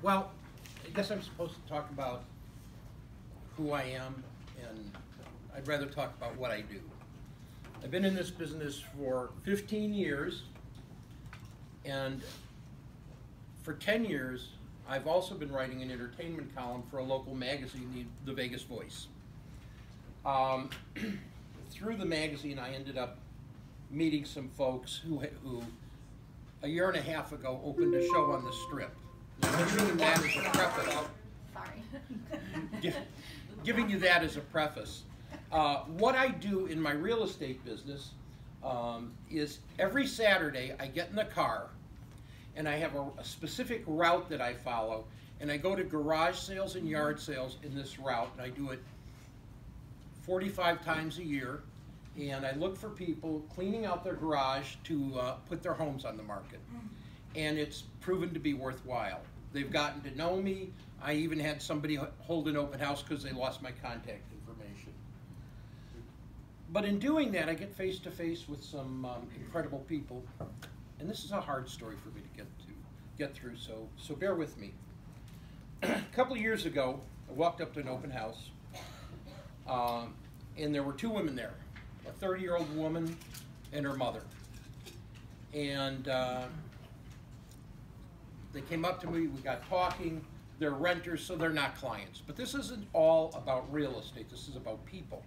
Well, I guess I'm supposed to talk about who I am, and I'd rather talk about what I do. I've been in this business for 15 years, and for 10 years, I've also been writing an entertainment column for a local magazine, the Vegas Voice. Through the magazine, I ended up meeting some folks who a year and a half ago opened a show on the Strip. Now, giving you that as a preface. Sorry. Giving you that as a preface. What I do in my real estate business is every Saturday I get in the car and I have a specific route that I follow, and I go to garage sales and yard sales in this route, and I do it 45 times a year, and I look for people cleaning out their garage to put their homes on the market. And it's proven to be worthwhile. They've gotten to know me. I even had somebody hold an open house because they lost my contact information. But in doing that, I get face to face with some incredible people, and this is a hard story for me to get through. So bear with me. A couple of years ago, I walked up to an open house, and there were two women there, a 30-year-old woman and her mother, and they came up to me. We got talking. They're renters, so they're not clients. But this isn't all about real estate. This is about people.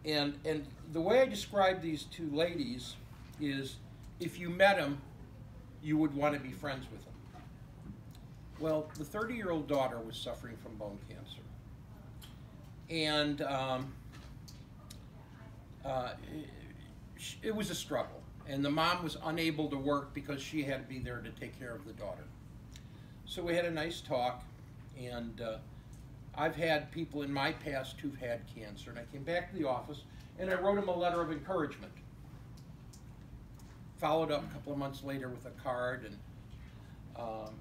And the way I describe these two ladies is, if you met them, you would want to be friends with them. Well, the 30-year-old daughter was suffering from bone cancer. And it was a struggle. And the mom was unable to work because she had to be there to take care of the daughter. So we had a nice talk, and I've had people in my past who've had cancer, and I came back to the office and I wrote them a letter of encouragement. Followed up a couple of months later with a card,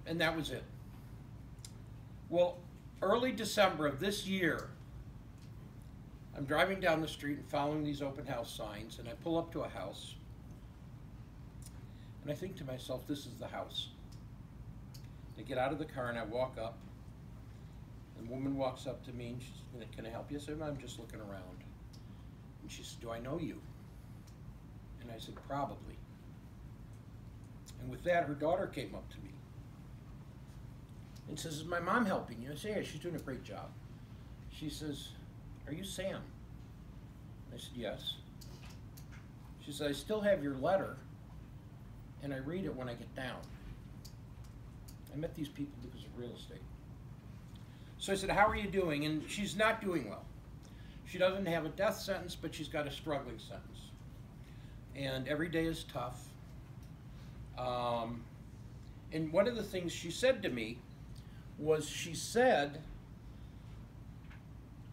and that was it. Well, early December of this year, I'm driving down the street and following these open house signs, and I pull up to a house, and I think to myself, this is the house. I get out of the car and I walk up, and the woman walks up to me and she says, "Can I help you?" I said, "I'm just looking around." And she said, "Do I know you?" And I said, "Probably." And with that, her daughter came up to me and says, "Is my mom helping you?" I say, "Yeah, she's doing a great job." She says, "Are you Sam?" I said, "Yes." She said, "I still have your letter, and I read it when I get down." I met these people because of real estate. So I said, "How are you doing?" And she's not doing well. She doesn't have a death sentence, but she's got a struggling sentence. And every day is tough. And one of the things she said to me was, she said,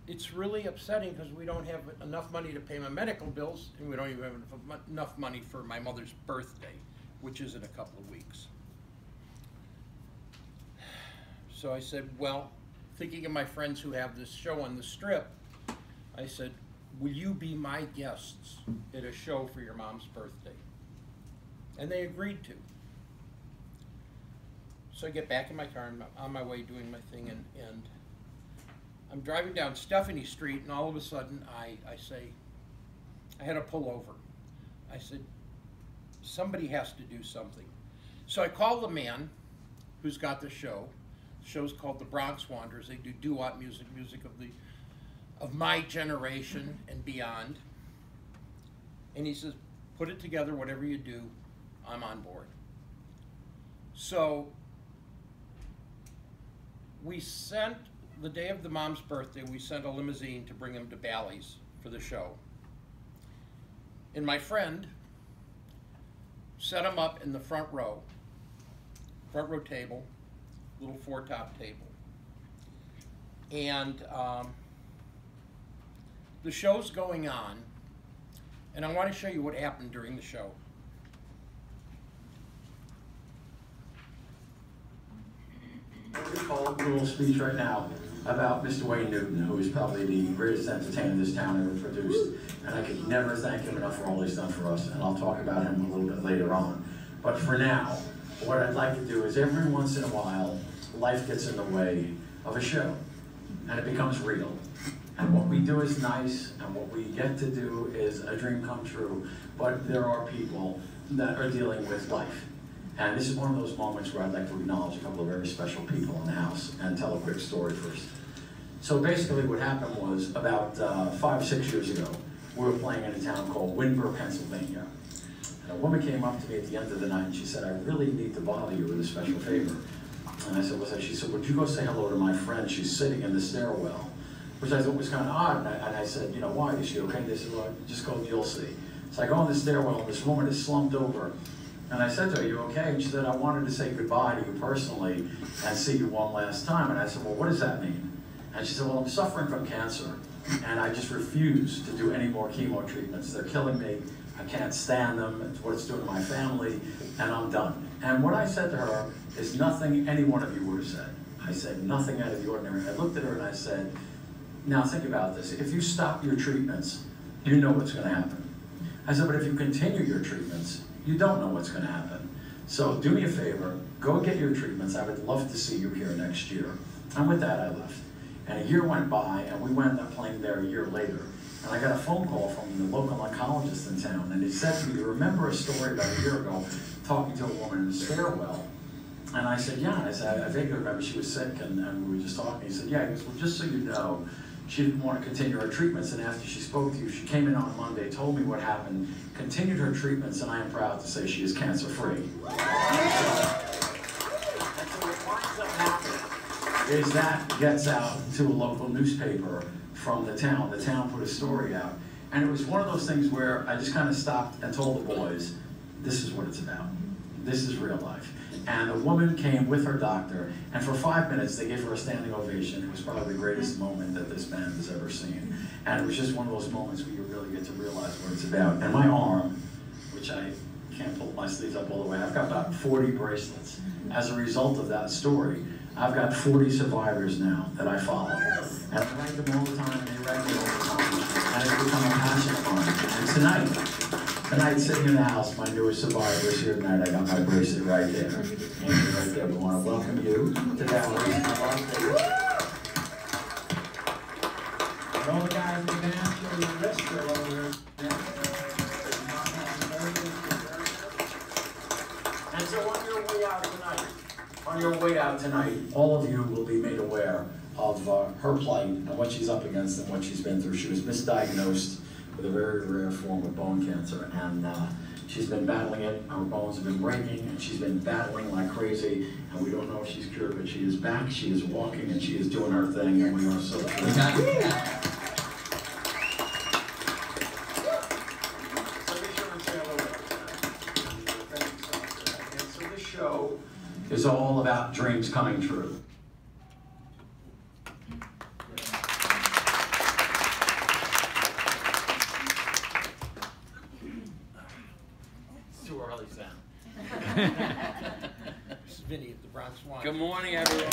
"It's really upsetting because we don't have enough money to pay my medical bills, and we don't even have enough money for my mother's birthday, which is in a couple of weeks." So I said, well, thinking of my friends who have this show on the Strip, I said, "Will you be my guests at a show for your mom's birthday?" And they agreed to. So I get back in my car, and I'm on my way doing my thing, and I'm driving down Stephanie Street, and all of a sudden I say, I had to pull over. I said, somebody has to do something. So I call the man who's got the show. The show's called The Bronx Wanderers. They do doo-wop music of my generation and beyond. And he says, "Put it together, whatever you do, I'm on board." So we sent, the day of the mom's birthday, we sent a limousine to bring him to Bally's for the show. And my friend set him up in the front row table, little four-top table. And the show's going on, and I want to show you what happened during the show. I'm going to call a little speech right now about Mr. Wayne Newton, who is probably the greatest entertainer this town ever produced. And I could never thank him enough for all he's done for us, and I'll talk about him a little bit later on. But for now, what I'd like to do is every once in a while, life gets in the way of a show, and it becomes real. And what we do is nice, and what we get to do is a dream come true, but there are people that are dealing with life. And this is one of those moments where I'd like to acknowledge a couple of very special people in the house and tell a quick story first. So basically what happened was about 5 or 6 years ago, we were playing in a town called Windber, Pennsylvania. And a woman came up to me at the end of the night and she said, I really need to bother you with a special favor. And I said, what's that? She said, would you go say hello to my friend? She's sitting in the stairwell. Which I thought was kind of odd. And I said, you know, why? Is she okay? They said, well, just go, you'll see. So I go in the stairwell and this woman is slumped over. And I said to her, are you okay? And she said, I wanted to say goodbye to you personally and see you one last time. And I said, well, what does that mean? And she said, well, I'm suffering from cancer, and I just refuse to do any more chemo treatments. They're killing me. I can't stand them. It's what it's doing to my family, and I'm done. And what I said to her is nothing any one of you would have said. I said nothing out of the ordinary. I looked at her and I said, now think about this. If you stop your treatments, you know what's going to happen. I said, but if you continue your treatments, you don't know what's going to happen. So do me a favor, go get your treatments. I would love to see you here next year. And with that, I left. And a year went by, and we wound up playing there a year later. And I got a phone call from the local oncologist in town, and he said to me, you remember a story about a year ago, talking to a woman in the stairwell? And I said, yeah. I said, I vaguely remember she was sick, and we were just talking. He said, yeah. He goes, well, just so you know, she didn't want to continue her treatments, and after she spoke to you, she came in on Monday, told me what happened, continued her treatments, and I am proud to say she is cancer-free. And so what winds up happening is that gets out to a local newspaper from the town. The town put a story out. And it was one of those things where I just kind of stopped and told the boys, this is what it's about. This is real life. And the woman came with her doctor, and for 5 minutes they gave her a standing ovation. It was probably the greatest moment that this band has ever seen. And it was just one of those moments where you really get to realize what it's about. And my arm, which I can't pull my sleeves up all the way, I've got about 40 bracelets. As a result of that story, I've got 40 survivors now that I follow. And I write them all the time, and they write me all the time. And it's become a passion of mine. And tonight, sitting in the house, my newest survivor is here tonight. I got my bracelet right there. And right there, we want to welcome you to Valerie. And all the guys in the band, show your wrist, they're over here. And so on your way out tonight, all of you will be made aware of her plight and what she's up against and what she's been through. She was misdiagnosed with a very rare form of bone cancer, and she's been battling it. Her bones have been breaking, and she's been battling like crazy, and we don't know if she's cured, but she is back, she is walking, and she is doing her thing, and we are so thrilled. Is all about dreams coming true. It's too early, Sam. This is Vinny at the Bronx Swan. Good morning, everyone.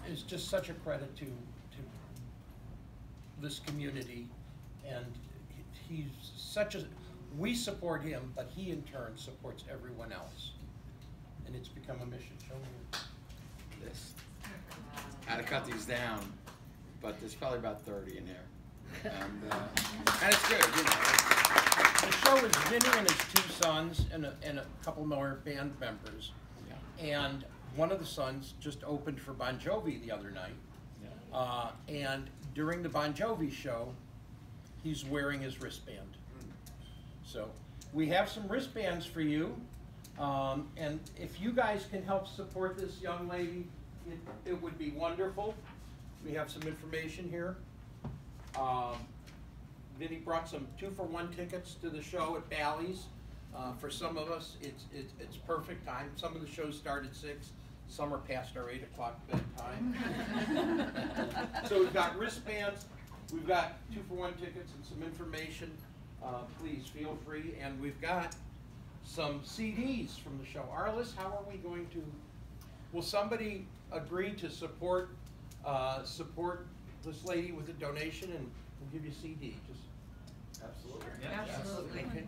It's just such a credit to this community, and he's such a. We support him, but he in turn supports everyone else. And it's become a mission. Show me This. I had to cut these down, but there's probably about 30 in there. And it's good, you know. The show is Vinny and his 2 sons and a couple more band members. Yeah. And one of the sons just opened for Bon Jovi the other night. Yeah. And during the Bon Jovi show, he's wearing his wristband. So we have some wristbands for you, and if you guys can help support this young lady, it would be wonderful. We have some information here. Vinny brought some 2-for-1 tickets to the show at Bally's. For some of us, it's perfect time. Some of the shows start at 6. Some are past our 8 o'clock bedtime. So we've got wristbands. We've got 2-for-1 tickets and some information. Please feel free, and we've got some CDs from the show. Arliss, how are we going to? Will somebody agree to support this lady with a donation, and we'll give you a CD? Just absolutely. Yeah. Absolutely. Okay.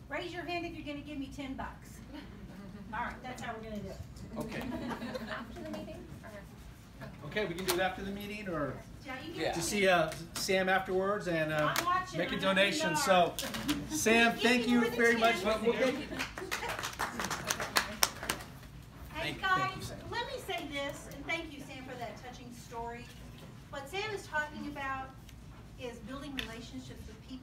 Raise your hand if you're gonna give me $10. All right, that's how we're gonna do it. Okay. After the meeting? Or? Okay, we can do it after the meeting, or Yeah, you Yeah. can. to see Sam afterwards and I'm watching, make a I'm donation. having So, dinner. Sam, Give thank me you more than very much. 10. Well, we'll get- Hey guys, let me say this, and thank you, Sam, for that touching story. What Sam is talking about is building relationships with people.